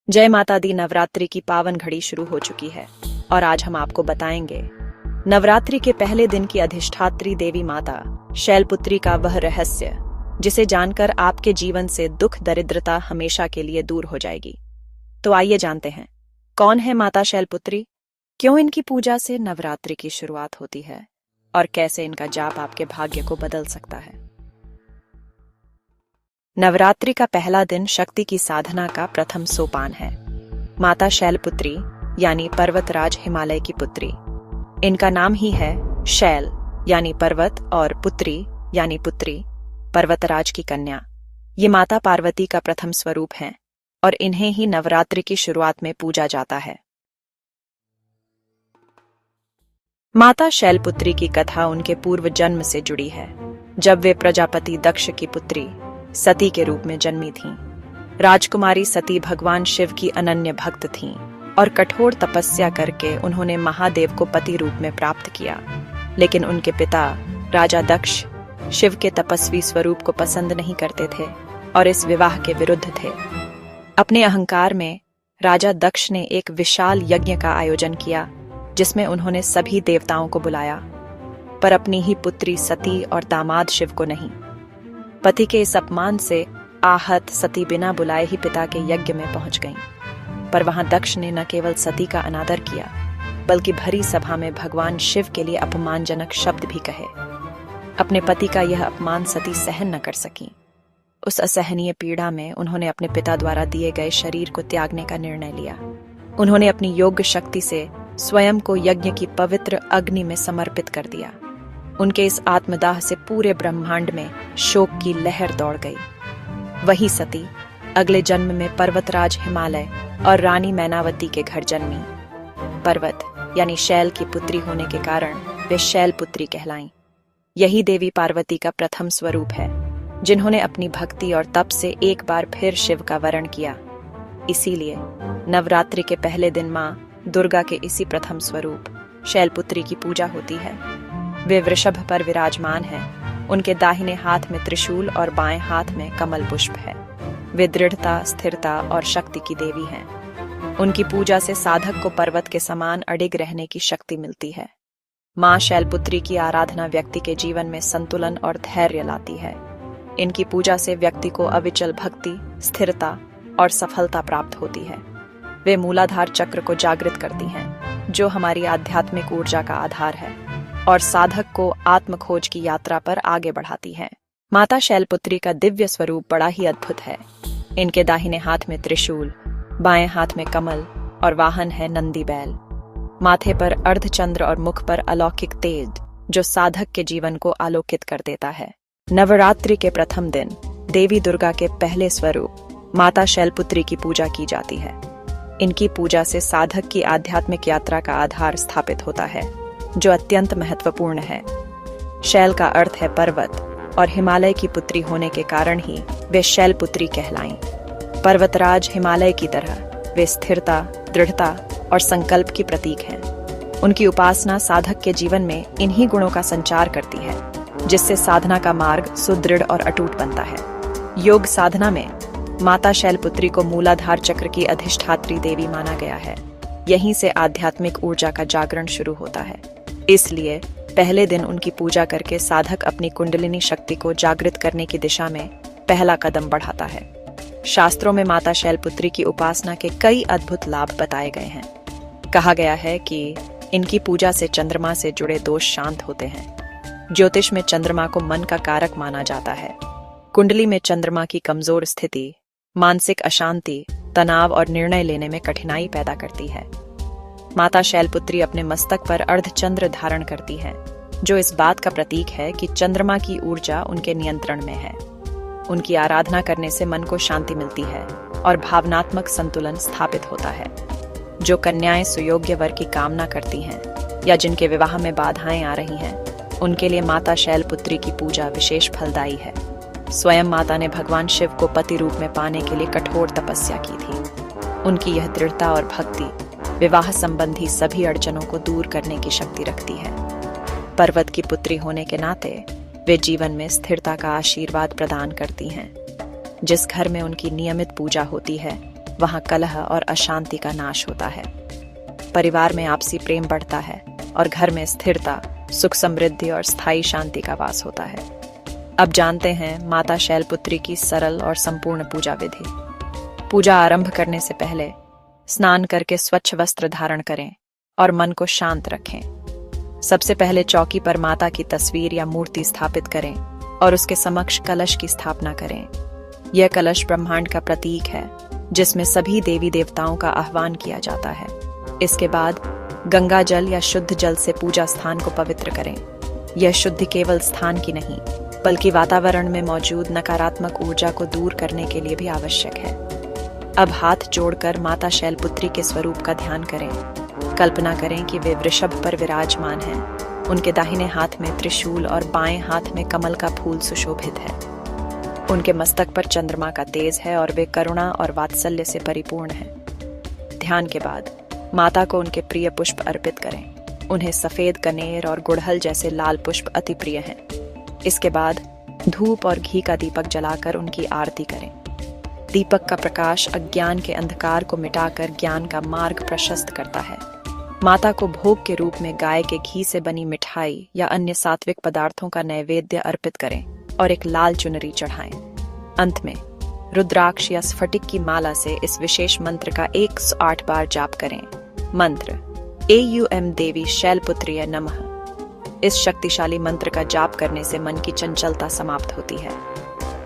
जय माता दी। नवरात्रि की पावन घड़ी शुरू हो चुकी है और आज हम आपको बताएंगे नवरात्रि के पहले दिन की अधिष्ठात्री देवी माता शैलपुत्री का वह रहस्य जिसे जानकर आपके जीवन से दुख दरिद्रता हमेशा के लिए दूर हो जाएगी। तो आइए जानते हैं कौन है माता शैलपुत्री, क्यों इनकी पूजा से नवरात्रि की शुरुआत होती है और कैसे इनका जाप आपके भाग्य को बदल सकता है। नवरात्रि का पहला दिन शक्ति की साधना का प्रथम सोपान है। माता शैलपुत्री यानी पर्वतराज हिमालय की पुत्री। इनका नाम ही है शैल यानी पर्वत और पुत्री यानी पुत्री, पर्वतराज की कन्या। ये माता पार्वती का प्रथम स्वरूप हैं और इन्हें ही नवरात्रि की शुरुआत में पूजा जाता है। माता शैलपुत्री की कथा उनके पूर्व जन्म से जुड़ी है, जब वे प्रजापति दक्ष की पुत्री सती के रूप में जन्मी थीं। राजकुमारी सती भगवान शिव की अनन्य भक्त थीं और कठोर तपस्या करके उन्होंने महादेव को पति रूप में प्राप्त किया। लेकिन उनके पिता राजा दक्ष शिव के तपस्वी स्वरूप को पसंद नहीं करते थे और इस विवाह के विरुद्ध थे। अपने अहंकार में राजा दक्ष ने एक विशाल यज्ञ का आयोजन किया, जिसमें उन्होंने सभी देवताओं को बुलाया, पर अपनी ही पुत्री सती और दामाद शिव को नहीं। पति के इस अपमान से आहत सती बिना बुलाए ही पिता के यज्ञ में पहुंच गईं। पर वहां दक्ष ने न केवल सती का अनादर किया, बल्कि भरी सभा में भगवान शिव के लिए अपमानजनक शब्द भी कहे। अपने पति का यह अपमान सती सहन न कर सकी। उस असहनीय पीड़ा में उन्होंने अपने पिता द्वारा दिए गए शरीर को त्यागने का निर्णय लिया। उन्होंने अपनी योग्य शक्ति से स्वयं को यज्ञ की पवित्र अग्नि में समर्पित कर दिया। उनके इस आत्मदाह से पूरे ब्रह्मांड में शोक की लहर दौड़ गई। वही सती अगले जन्म में पर्वतराज हिमालय और रानी मैनावती के घर जन्मी। पर्वत यानी शैल की पुत्री होने के कारण वे शैलपुत्री कहलाईं। यही देवी पार्वती का प्रथम स्वरूप है, जिन्होंने अपनी भक्ति और तप से एक बार फिर शिव का वरण किया। इसीलिए नवरात्रि के पहले दिन मां दुर्गा के इसी प्रथम स्वरूप शैलपुत्री की पूजा होती है। वे वृषभ पर विराजमान हैं। उनके दाहिने हाथ में त्रिशूल और बाएं हाथ में कमल पुष्प है। वे दृढ़ता, स्थिरता और शक्ति की देवी हैं। उनकी पूजा से साधक को पर्वत के समान अडिग रहने की शक्ति मिलती है। मां शैलपुत्री की आराधना व्यक्ति के जीवन में संतुलन और धैर्य लाती है। इनकी पूजा से व्यक्ति को अविचल भक्ति, स्थिरता और सफलता प्राप्त होती है। वे मूलाधार चक्र को जागृत करती हैं, जो हमारी आध्यात्मिक ऊर्जा का आधार है और साधक को आत्म खोज की यात्रा पर आगे बढ़ाती है। माता शैलपुत्री का दिव्य स्वरूप बड़ा ही अद्भुत है। इनके दाहिने हाथ में त्रिशूल, बाएं हाथ में कमल और वाहन है नंदी बैल। माथे पर अर्धचंद्र और मुख पर अलौकिक तेज, जो साधक के जीवन को आलोकित कर देता है। नवरात्रि के प्रथम दिन देवी दुर्गा के पहले स्वरूप माता शैलपुत्री की पूजा की जाती है। इनकी पूजा से साधक की आध्यात्मिक यात्रा का आधार स्थापित होता है, जो अत्यंत महत्वपूर्ण है। शैल का अर्थ है पर्वत और हिमालय की पुत्री होने के कारण ही वे शैलपुत्री कहलाईं। पर्वतराज हिमालय की तरह वे स्थिरता, दृढ़ता और संकल्प की प्रतीक हैं। उनकी उपासना साधक के जीवन में इन्हीं गुणों का संचार करती है, जिससे साधना का मार्ग सुदृढ़ और अटूट बनता है। योग साधना में माता शैलपुत्री को मूलाधार चक्र की अधिष्ठात्री देवी माना गया है। यहीं से आध्यात्मिक ऊर्जा का जागरण शुरू होता है। इसलिए पहले दिन उनकी पूजा करके साधक अपनी कुंडलिनी शक्ति को जागृत करने की दिशा में पहला कदम बढ़ाता है। शास्त्रों में माता शैलपुत्री की उपासना के कई अद्भुत लाभ बताए गए हैं। कहा गया है कि इनकी पूजा से चंद्रमा से जुड़े दोष शांत होते हैं। ज्योतिष में चंद्रमा को मन का कारक माना जाता है। कुंडली में चंद्रमा की कमजोर स्थिति मानसिक अशांति, तनाव और निर्णय लेने में कठिनाई पैदा करती है। माता शैलपुत्री अपने मस्तक पर अर्धचंद्र धारण करती है, जो इस बात का प्रतीक है कि चंद्रमा की ऊर्जा उनके नियंत्रण में है। उनकी आराधना करने से मन को शांति मिलती है और भावनात्मक संतुलन स्थापित होता है। जो कन्याएं सुयोग्य वर की कामना करती हैं या जिनके विवाह में बाधाएं आ रही हैं, उनके लिए माता शैलपुत्री की पूजा विशेष फलदायी है। स्वयं माता ने भगवान शिव को पति रूप में पाने के लिए कठोर तपस्या की थी। उनकी यह दृढ़ता और भक्ति विवाह संबंधी सभी अड़चनों को दूर करने की शक्ति रखती है। पर्वत की पुत्री होने के नाते वे जीवन में स्थिरता का आशीर्वाद प्रदान करती हैं। जिस घर में उनकी नियमित पूजा होती है, वहां कलह और अशांति का नाश होता है। परिवार में आपसी प्रेम बढ़ता है और घर में स्थिरता, सुख, समृद्धि और स्थायी शांति का वास होता है। अब जानते हैं माता शैलपुत्री की सरल और संपूर्ण पूजा विधि। पूजा आरंभ करने से पहले स्नान करके स्वच्छ वस्त्र धारण करें और मन को शांत रखें। सबसे पहले चौकी पर माता की तस्वीर या मूर्ति स्थापित करें और उसके समक्ष कलश की स्थापना करें। यह कलश ब्रह्मांड का प्रतीक है, जिसमें सभी देवी देवताओं का आह्वान किया जाता है। इसके बाद गंगा जल या शुद्ध जल से पूजा स्थान को पवित्र करें। यह शुद्धि केवल स्थान की नहीं, बल्कि वातावरण में मौजूद नकारात्मक ऊर्जा को दूर करने के लिए भी आवश्यक है। अब हाथ जोड़कर माता शैलपुत्री के स्वरूप का ध्यान करें। कल्पना करें कि वे वृषभ पर विराजमान हैं। उनके दाहिने हाथ में त्रिशूल और बाएं हाथ में कमल का फूल सुशोभित है। उनके मस्तक पर चंद्रमा का तेज है और वे करुणा और वात्सल्य से परिपूर्ण हैं। ध्यान के बाद माता को उनके प्रिय पुष्प अर्पित करें। उन्हें सफेद कनेर और गुड़हल जैसे लाल पुष्प अति प्रिय हैं। इसके बाद धूप और घी का दीपक जलाकर उनकी आरती करें। दीपक का प्रकाश अज्ञान के अंधकार को मिटाकर ज्ञान का मार्ग प्रशस्त करता है। माता को भोग के रूप में गाय के घी से बनी मिठाई या अन्य सात्विक पदार्थों का नैवेद्य अर्पित करें और एक लाल चुनरी चढ़ाएं। अंत में रुद्राक्ष या स्फटिक की माला से इस विशेष मंत्र का 108 बार जाप करें। मंत्र एयुएम देवी शैलपुत्र्यै नमः। इस शक्तिशाली मंत्र का जाप करने से मन की चंचलता समाप्त होती है,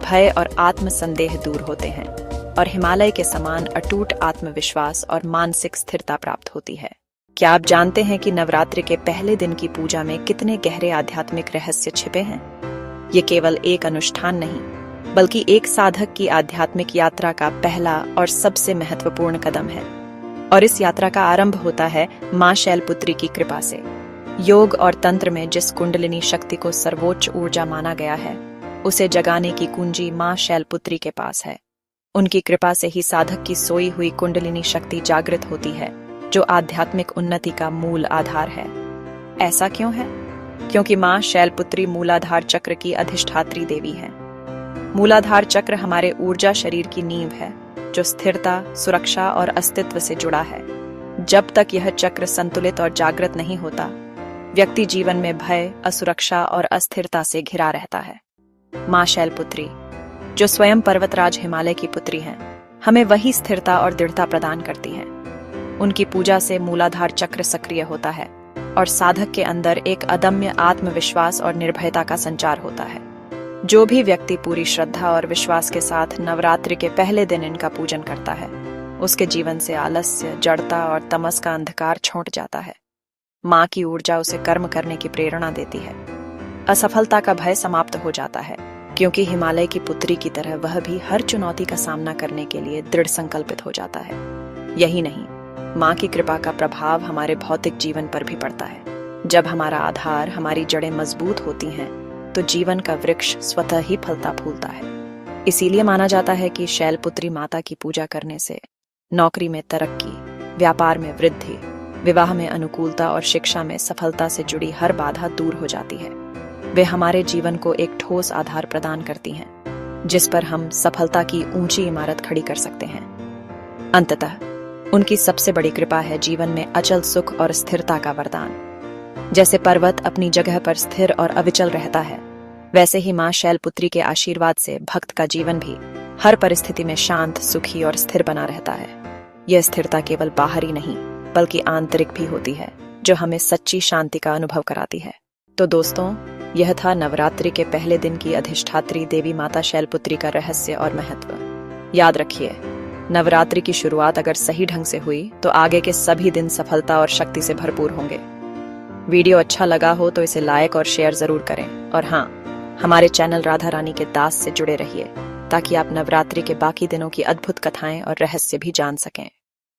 भय और आत्मसंदेह दूर होते हैं और हिमालय के समान अटूट आत्मविश्वास और मानसिक स्थिरता प्राप्त होती है। क्या आप जानते हैं कि नवरात्रि के पहले दिन की पूजा में कितने गहरे आध्यात्मिक रहस्य छिपे हैं? ये केवल एक अनुष्ठान नहीं, बल्कि एक साधक की आध्यात्मिक यात्रा का पहला और सबसे महत्वपूर्ण कदम है। और इस यात्रा का आरंभ होता है मां शैलपुत्री की कृपा से। योग और तंत्र में जिस कुंडलिनी शक्ति को सर्वोच्च ऊर्जा माना गया है, उसे जगाने की कुंजी मां शैलपुत्री के पास है। उनकी कृपा से ही साधक की सोई हुई कुंडलिनी शक्ति जागृत होती है, जो आध्यात्मिक उन्नति का मूल आधार है। ऐसा क्यों है? क्योंकि मां शैलपुत्री मूलाधार चक्र की अधिष्ठात्री देवी है। मूलाधार चक्र हमारे ऊर्जा शरीर की नींव है, जो स्थिरता, सुरक्षा और अस्तित्व से जुड़ा है। जब तक यह चक्र संतुलित और जागृत नहीं होता, व्यक्ति जीवन में भय, असुरक्षा और अस्थिरता से घिरा रहता है। मां शैलपुत्री, जो स्वयं पर्वतराज हिमालय की पुत्री हैं, हमें वही स्थिरता और दृढ़ता प्रदान करती हैं। उनकी पूजा से मूलाधार चक्र सक्रिय होता है और साधक के अंदर एक अदम्य आत्मविश्वास और निर्भयता का संचार होता है। जो भी व्यक्ति पूरी श्रद्धा और विश्वास के साथ नवरात्रि के पहले दिन इनका पूजन करता है, उसके जीवन से आलस्य, जड़ता और तमस का अंधकार छूट जाता है। मां की ऊर्जा उसे कर्म करने की प्रेरणा देती है। असफलता का भय समाप्त हो जाता है, क्योंकि हिमालय की पुत्री की तरह वह भी हर चुनौती का सामना करने के लिए दृढ़ संकल्पित हो जाता है। यही नहीं, मां की कृपा का प्रभाव हमारे भौतिक जीवन पर भी पड़ता है। जब हमारा आधार, हमारी जड़ें मजबूत होती हैं, तो जीवन का वृक्ष स्वतः ही फलता फूलता है। इसीलिए माना जाता है कि शैलपुत्री माता की पूजा करने से नौकरी में तरक्की, व्यापार में वृद्धि, विवाह में अनुकूलता और शिक्षा में सफलता से जुड़ी हर बाधा दूर हो जाती है। वे हमारे जीवन को एक ठोस आधार प्रदान करती हैं, जिस पर हम सफलता की ऊंची इमारत खड़ी कर सकते हैं। अंततः उनकी सबसे बड़ी कृपा है जीवन में अचल सुख और स्थिरता का वरदान। जैसे पर्वत अपनी जगह पर स्थिर और अविचल रहता है, वैसे ही मां शैलपुत्री के आशीर्वाद से भक्त का जीवन भी हर परिस्थिति में शांत, सुखी और स्थिर बना रहता है। यह स्थिरता केवल बाहरी नहीं, बल्कि आंतरिक भी होती है, जो हमें सच्ची शांति का अनुभव कराती है। तो दोस्तों, यह था नवरात्रि के पहले दिन की अधिष्ठात्री देवी माता शैलपुत्री का रहस्य और महत्व। याद रखिए, नवरात्रि की शुरुआत अगर सही ढंग से हुई, तो आगे के सभी दिन सफलता और शक्ति से भरपूर होंगे। वीडियो अच्छा लगा हो तो इसे लाइक और शेयर जरूर करें। और हाँ, हमारे चैनल राधा रानी के दास से जुड़े रहिए, ताकि आप नवरात्रि के बाकी दिनों की अद्भुत कथाएं और रहस्य भी जान सकें।